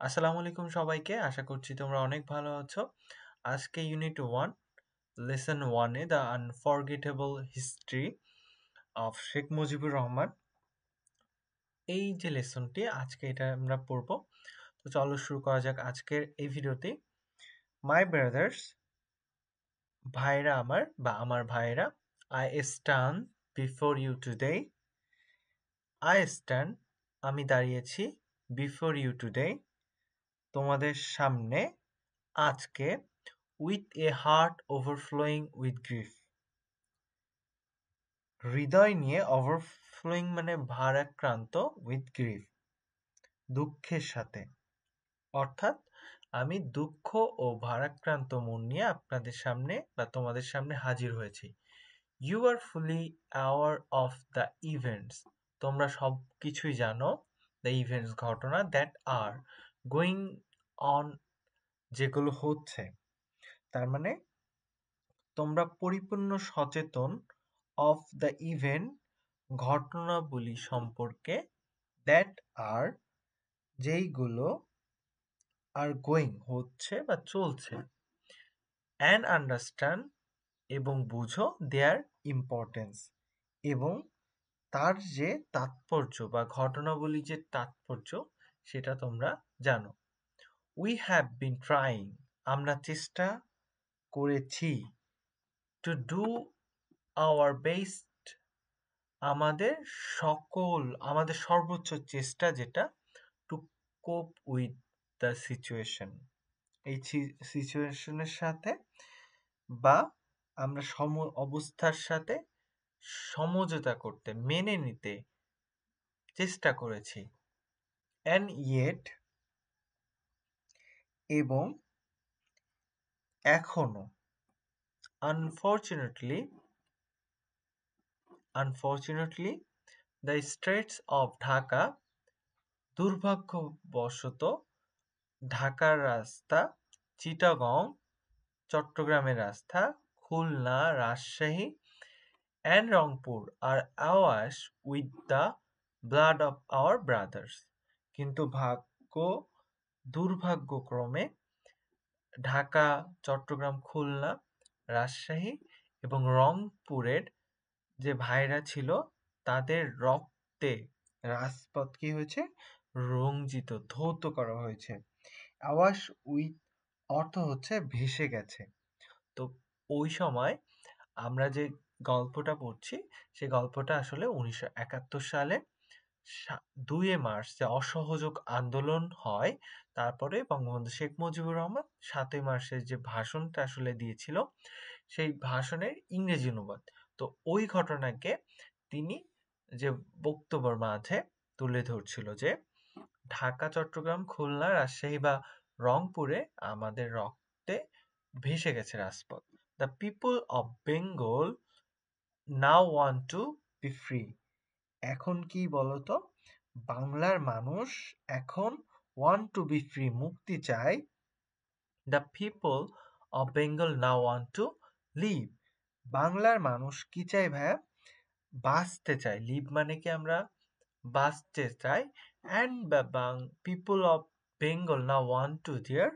আসসালামু আলাইকুম সবাইকে। আশা করছি তোমরা অনেক ভালো আছো। আজকে unit 1 lesson 1 A the unforgettable history of Sheikh Mujibur Rahman, এই যে লেসনটি আজকে এটা আমরা পড়ব। তো চলো শুরু করা যাক আজকের এই ভিডিওতে। মাই ব্রাদার্স, ভাইরা আমার বা আমার ভাইরা, I stand before you today. I stand আমি দাঁড়িয়েছি, বিফোর ইউ টুডে তোমাদের সামনে আজকে, with a heart overflowing with grief, হৃদয় নিয়ে overflowing মানে ভারাক্রান্ত, with grief দুঃখের সাথে, অর্থাৎ আমি দুঃখ ও ভারাক্রান্ত মন নিয়ে আপনাদের সামনে বা তোমাদের সামনে হাজির হয়েছি। You are fully aware of the events, তোমরা সব কিছুই জানো, the events ঘটনা, that are going on যেগুলো হচ্ছে, তার মানে তোমরা পরিপূর্ণ সচেতন of the event ঘটনাবলী সম্পর্কে, that are যেইগুলো are going হচ্ছে বা চলছে, and understand এবং বুঝো their importance এবং তার যে তাৎপর্য বা ঘটনাবলী যে তাৎপর্য সেটা তোমরা জানো। We have been trying, আমরা চেষ্টা করেছি, to do our best, আমাদের সর্বোচ্চ চেষ্টা যেটা, টু কোপ উইথ দ্য সিচুয়েশন, এই সিচুয়েশনের সাথে বা আমরা অবস্থার সাথে সমঝোতা করতে, মেনে নিতে চেষ্টা করেছি। অ্যান্ড ইয়েট এবং এখনো, আনফরচুনেটলি দ্য স্ট্রেটস অফ ঢাকা, দুর্ভাগ্যবশত ঢাকার রাস্তা, চিটাগং চট্টগ্রামের রাস্তা, Khulna, Rajshahi and Rangpur are awash with the blood of our brothers, কিন্তু দুর্ভাগ্যক্রমে ঢাকা, চট্টগ্রাম, খুলনা, রাজশাহী এবং রংপুরের যে ভাইরা ছিল তাদের রক্তে রাজপথ কি হয়েছে, রঞ্জিত, ধৌত করা হয়েছে। আওয়াশ উইথ অর্থ হচ্ছে ভেসে গেছে। তো ওই সময় আমরা যে গল্পটা পড়ছি সেই গল্পটা আসলে 1971 সালে 2 মার্চ যে অসহযোগ আন্দোলন হয়, তারপরে বঙ্গবন্ধু শেখ মুজিবুর রহমান 7 মার্চের যে ভাষণটা আসলে দিয়েছিল সেই ভাষণের ইংরেজি অনুবাদ। তো ওই ঘটনাকে তিনি যে বক্তব্যের মাঝে তুলে ধরছিল যে ঢাকা, চট্টগ্রাম, খুলনা, রাজশাহী বা রংপুরে আমাদের রক্তে ভেসে গেছে রাজপথ। The people of Bengal now want two be free, এখন কি বলতো, বাংলার মানুষ এখন ওয়ান্ট টু বি ফ্রি, মুক্তি চায়। The people of Bengal now want to live, বাংলার মানুষ কি চায় ভাইয়া, বাঁচতে চায়। লিভ মানে কি আমরা বাঁচতে চাই। And people of Bengal now want to their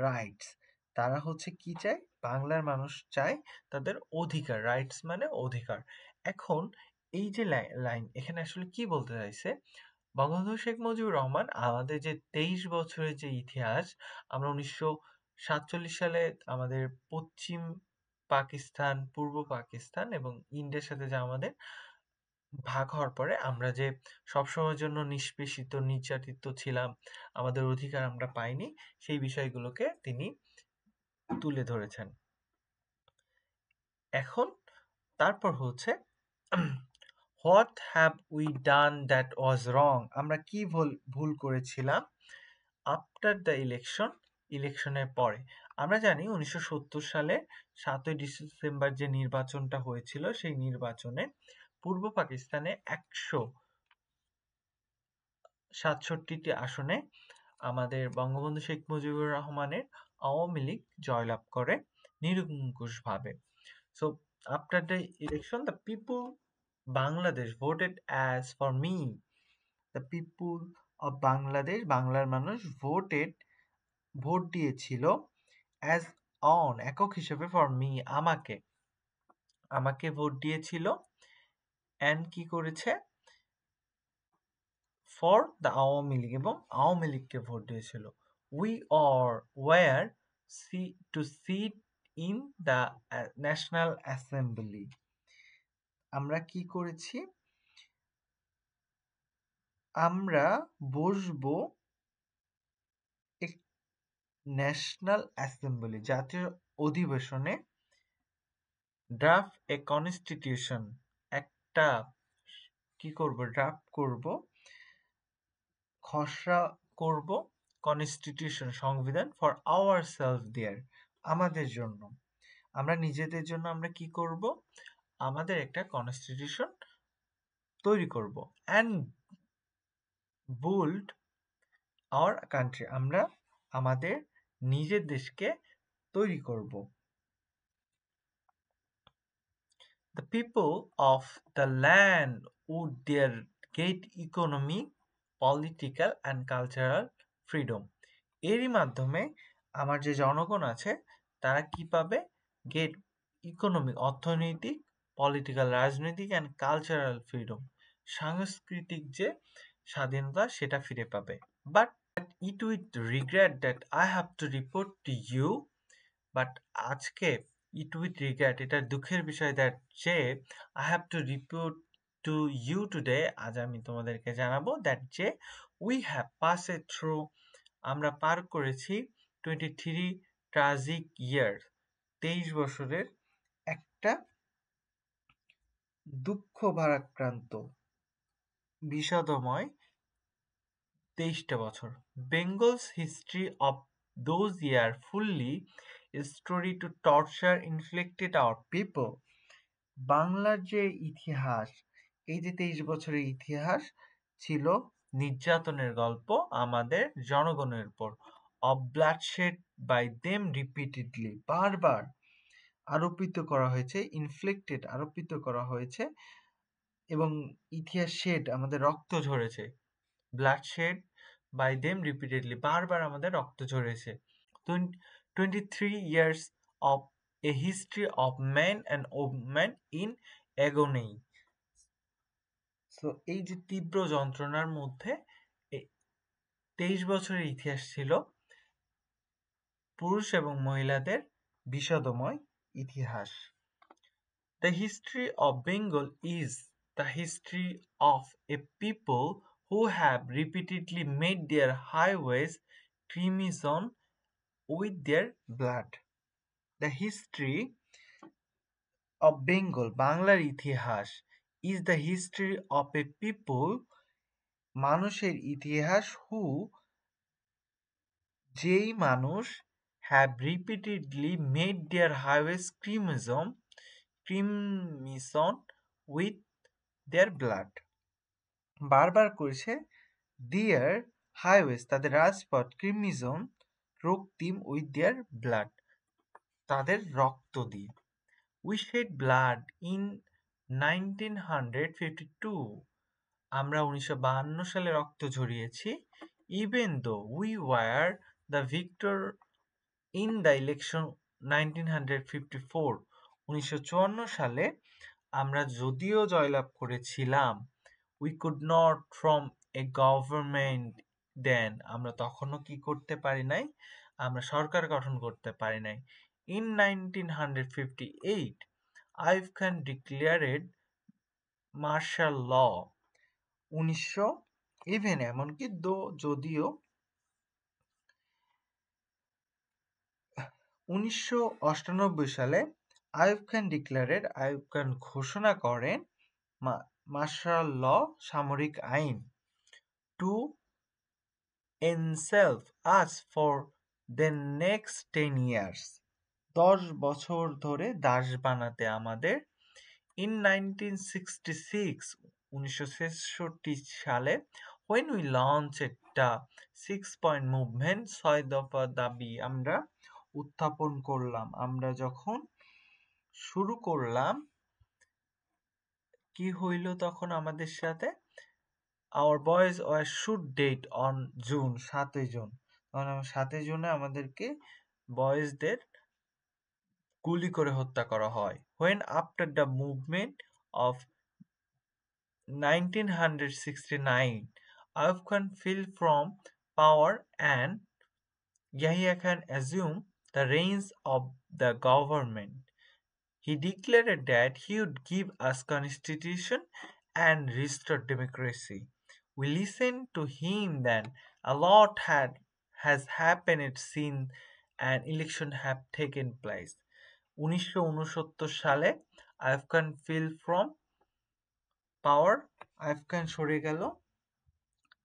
rights, তারা হচ্ছে কি চায়, বাংলার মানুষ চায় তাদের অধিকার, রাইটস মানে অধিকার। এখন এই যে লাইন এখানে আসলে কি বলতে চাইছে, বঙ্গবন্ধু শেখ মুজিবুর রহমান আমাদের যে 23 বছরের যে ইতিহাস, আমরা 1947 সালে আমাদের পশ্চিম পাকিস্তান, পূর্ব পাকিস্তান এবং ইন্ডিয়ার সাথে যে আমাদের ভাগ হওয়ার পরে আমরা যে সবসময়ের জন্য নিষ্পেষিত, নির্যাতিত ছিলাম, আমাদের অধিকার আমরা পাইনি, সেই বিষয়গুলোকে তিনি তুলে ধরেছেন। এখন তারপর হচ্ছে what have we done that was wrong, আমরা কি ভুল করেছিলাম আফটার দ্য ইলেকশন, ইলেকশনের পরে। আমরা জানি 1970 সালে 7ই ডিসেম্বর যে নির্বাচনটা হয়েছিল সেই নির্বাচনে পূর্ব পাকিস্তানে 167টি আসনে আমাদের বঙ্গবন্ধু শেখ মুজিবুর রহমানের আওয়ামী লীগ জয়লাভ করে নিরঙ্কুশভাবে। So after the election, Bangladesh voted as for me. The people of Bangladesh, বাংলার মানুষ ভোট দিয়েছিল অ্যাজ অন, একক হিসেবে, ফর মি, আমাকে ভোট দিয়েছিল, অ্যান্ড কি করেছে, ফর দ্য আওয়ামী লীগ, এবং আওয়ামী লীগকে ভোট দিয়েছিল। We were to sit in the national assembly. আমরা কি করেছি, আমরা বসবো ন্যাশনাল অ্যাসেম্বলি, জাতীয় অধিবেশনে, ড্রাফট এ কনস্টিটিউশন, একটা কি করব, ড্রাফট করব, খসড়া করব, কনস্টিটিউশন, সংবিধান, ফর আওয়ার সেলফ দেয়ার, আমাদের জন্য, আমরা নিজেদের জন্য আমরা কি করব, আমাদের একটা কনস্টিটিউশন তৈরি করব, অ্যান্ড বুল্ড আওয়ার কান্ট্রি, আমরা আমাদের নিজের দেশকে তৈরি করব। The people of the land would their get economic, political and cultural freedom. এরই মাধ্যমে আমার যে জনগণ আছে তারা কি পাবে, গেট ইকোনমিক, অর্থনৈতিক, পলিটিক্যাল, রাজনৈতিক অ্যান্ড কালচারাল ফ্রিডম, সাংস্কৃতিক যে স্বাধীনতা সেটা ফিরে পাবে। But it with regret that I have to report to you, but আজকে ইট উইথ রিগ্রেট, এটা দুঃখের বিষয়, দ্যাট যে I have to report to you today, আজ আমি তোমাদেরকে জানাবো, দ্যাট যে we have pass a through, আমরা পার করেছি 23 ট্রাজিক ইয়ার, 23 বছরের একটা দুঃখ ভারাক্রান্ত, বিষাদময় 23টা বছর। Bengal's history of those year fully story to torture inflicted hour people. বাংলার যে ইতিহাস, এই যে 23 বছরের ইতিহাস ছিল নির্যাতনের গল্প আমাদের জনগণের উপর, of bloodshed by them repeatedly, বারবার আরোপিত করা হয়েছে, ইনফ্লিক্টেড আরোপিত করা হয়েছে, এবং ইতিহাস শেড আমাদের রক্ত ঝরেছে, ব্লাডশেড বাই দেম রিপিটেডলি, বারবার আমাদের রক্ত ঝরেছে। 23 years of a history of men and women in agony. So এই যে তীব্র যন্ত্রণার মধ্যে 23 বছরের ইতিহাস ছিল পুরুষ এবং মহিলাদের বিষাদময় ইতিহাস। The history of Bengal is the history of a people who have repeatedly made their highways crimson with their blood. The history of Bengal, বাংলার ইতিহাস, is the history of a people, মানুষের ইতিহাস, who, যেই মানুষ, have repeatedly made their highways crimson with their blood, বারবার করেছে their highways, তাদের রাজপথ, crimson, Raktim, with their blood, তাদের রক্ত দিয়ে। We shed blood in 1952, আমরা 1952 সালে রক্ত ঝরিয়েছি, even though we were the victor in the election 1954, 1954 সালে আমরা যদিও জয়লাভ করেছিলাম, we could not form a government then, আমরা তখনও কি করতে পারি নাই, আমরা সরকার গঠন করতে পারি নাই। In 1958, Ayub Khan declared martial law, 1998 সালে আইয়ুব খান ঘোষণা করেন মার্শাল ল, সামরিক আইন, two enslave us for the next 10 years, 10 বছর ধরে দাস বানাতে আমাদের। In 1966 সালে, when we launched the 6-point movement, 6 দফা দাবি আমরা উত্থাপন করলাম, আমরা যখন শুরু করলাম, কি হইল তখন আমাদের সাথে, our boys were shoot date on June 7 June, মানে 7 জুনে আমাদেরকে বয়েজদের গুলি করে হত্যা করা হয়। When after the movement of 1969, Ayub Khan fell from power and Yahya Khan assumed the reins of the government. He declared that he would give us constitution and restore democracy. We listened to him then. A lot has happened since an election have taken place. 1969 সালে Ayub Khan fell from power, Ayub Khan সরে গেল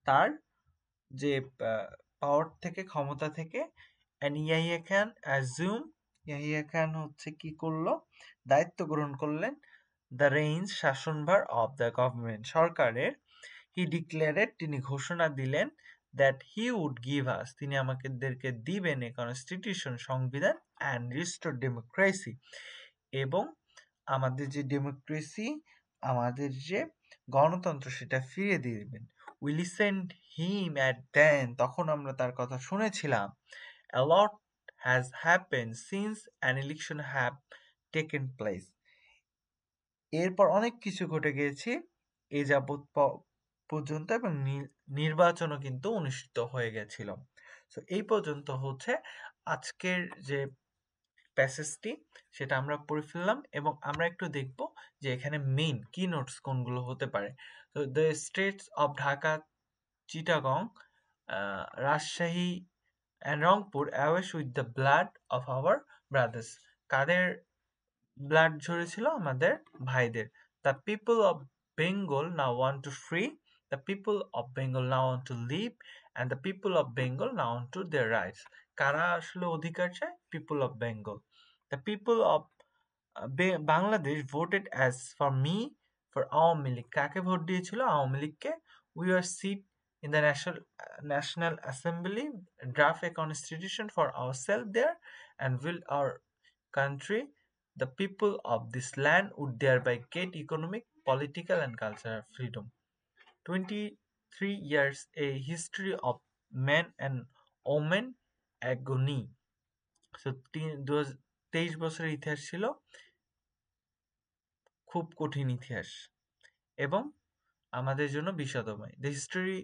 তার যে power থেকে, ক্ষমতা থেকে, and Yahya Khan assume, Yahya Khan হচ্ছে কি করলো, দায়িত্ব গ্রহণ করলেন, দ্য রেইনস শাসনভার অব দ্য গভর্নমেন্ট, সরকারের। হি ডিক্লেয়ারেড, তিনি ঘোষণা দিলেন, that he would give us, তিনি আমাদেরকে দিবেন এ কনস্টিটিউশন, সংবিধান, অ্যান্ড রিস্টোর ডেমোক্রেসি, এবং আমাদের যে ডেমোক্রেসি, আমাদের যে গণতন্ত্র, সেটা ফিরিয়ে দিয়ে দিবেন। উই লিসেন্ড হিম অ্যাট দেন, তখন আমরা তার কথা শুনেছিলাম। A lot has happened since an election have taken place. এরপর অনেক কিছু ঘটে গিয়েছে এ যাবৎ পর্যন্ত, এবং নির্বাচনও কিন্তু অনুষ্ঠিত হয়ে গেছিল। সো এই পর্যন্ত হচ্ছে আজকের যে প্যাসেজটি, সেটা আমরা পড়ে ফেললাম, এবং আমরা একটু দেখব যে এখানে মেইন কি নোটস কোনগুলো হতে পারে। তো the states of Dhaka, Chittagong, Rajshahi and Rangpur awash with the blood of our brothers. কাদের ব্লাড ঝরেছিল? আমাদের ভাইদের। The people of Bengal now want to free, the people of Bengal now want to live, and the people of Bengal now want to their rights. কারা আসলে অধিকার চায়? People of Bengal. The people of Bangladesh voted as for me for Awami League. কাকে vote দিয়েছিল? আওয়ামী লীগকে। We were seat in the National Assembly, draft a constitution for ourselves there, and build our country. The people of this land would thereby get economic, political, and cultural freedom. 23 years, a history of men and women agony. So 23 বছরের ইতিহাস ছিল, খুব কঠিন ইতিহাস, এবং আমাদের জন্য বিষাদময়। The history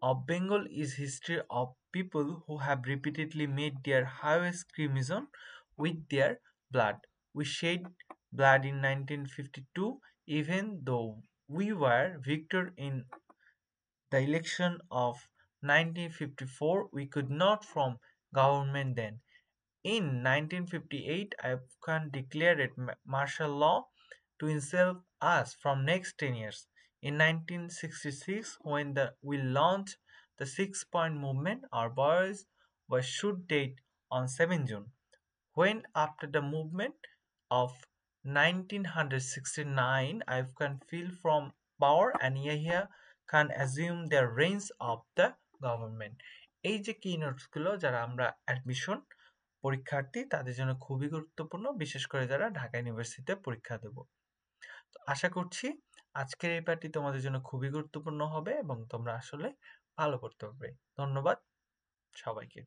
of Bengal is history of people who have repeatedly made their highest criticism with their blood. We shed blood in 1952, even though we were victor in the election of 1954. We could not form government then. In 1958, Ayub Khan declared martial law to enslave us from next 10 years. In 1966, when we launched the 6-point movement, our boys were shoot dead on 7 June. When after the movement of 1969, Ayub Khan fell from power and Yahya Khan assumed the reins of the government. এই যে কি নোটসগুলো, যারা আমরা admission পরীক্ষার্থী, তাদের জন্য খুবই গুরুত্বপূর্ণ, বিশেষ করে যারা ঢাকা ইউনিভার্সিটিতে পরীক্ষা দেব। তো আশা করছি আজকের এই পাঠটি তোমাদের জন্য খুবই গুরুত্বপূর্ণ হবে এবং তোমরা আসলে ভালো করতে পারবে। ধন্যবাদ সবাইকে।